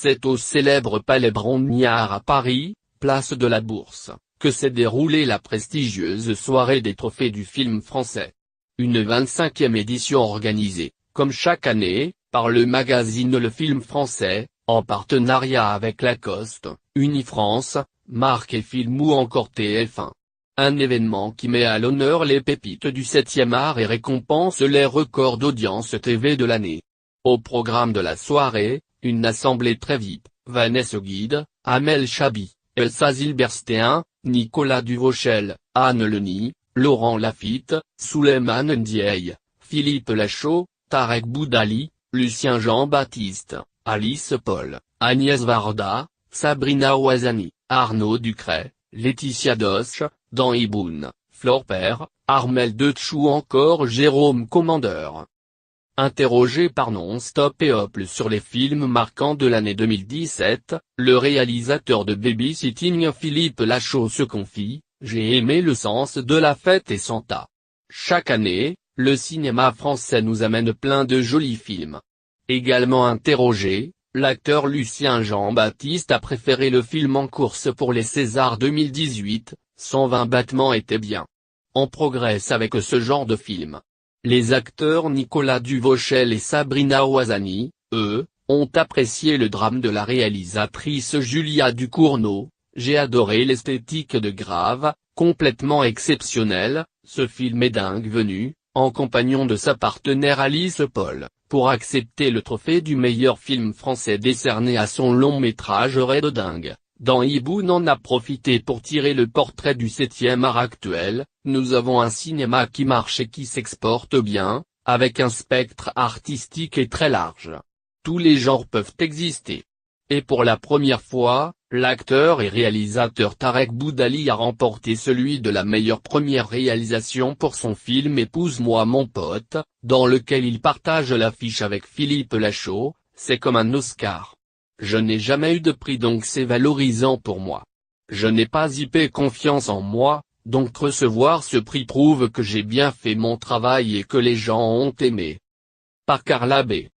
C'est au célèbre Palais Brongniart à Paris, place de la Bourse, que s'est déroulée la prestigieuse soirée des trophées du film français. Une 25e édition organisée, comme chaque année, par le magazine Le Film Français, en partenariat avec Lacoste, Unifrance, Marc et Film ou encore TF1. Un événement qui met à l'honneur les pépites du 7e art et récompense les records d'audience TV de l'année. Au programme de la soirée, une assemblée très VIP, Vanessa Guide, Amel Chabi, Elsa Zilberstein, Nicolas Duvauchel, Anne Leni, Laurent Lafitte, Souleymane Ndiaye, Philippe Lachaud, Tarek Boudali, Lucien Jean-Baptiste, Alice Paul, Agnès Varda, Sabrina Ouazani, Arnaud Ducret, Laetitia Doche, Dan Iboun, Flore Père, Armel Deutsch ou encore Jérôme Commandeur. Interrogé par Non-Stop et Hop sur les films marquants de l'année 2017, le réalisateur de Babysitting Philippe Lachaud se confie: « J'ai aimé Le sens de la fête et Santa. Chaque année, le cinéma français nous amène plein de jolis films. » Également interrogé, l'acteur Lucien Jean-Baptiste a préféré le film en course pour les Césars 2018, 120 battements était bien. On progresse avec ce genre de film. Les acteurs Nicolas Duvauchel et Sabrina Ouazani, eux, ont apprécié le drame de la réalisatrice Julia Ducournau. J'ai adoré l'esthétique de Grave, complètement exceptionnelle, ce film est dingue venu, en compagnon de sa partenaire Alice Paul, pour accepter le trophée du meilleur film français décerné à son long métrage Red Dingue. Dan Iboun en a profité pour tirer le portrait du 7e art actuel. Nous avons un cinéma qui marche et qui s'exporte bien, avec un spectre artistique et très large. Tous les genres peuvent exister. Et pour la première fois, l'acteur et réalisateur Tarek Boudali a remporté celui de la meilleure première réalisation pour son film Épouse-moi mon pote, dans lequel il partage l'affiche avec Philippe Lachaud. C'est comme un Oscar. Je n'ai jamais eu de prix donc c'est valorisant pour moi. Je n'ai pas hyper confiance en moi, donc recevoir ce prix prouve que j'ai bien fait mon travail et que les gens ont aimé. Par Carla B.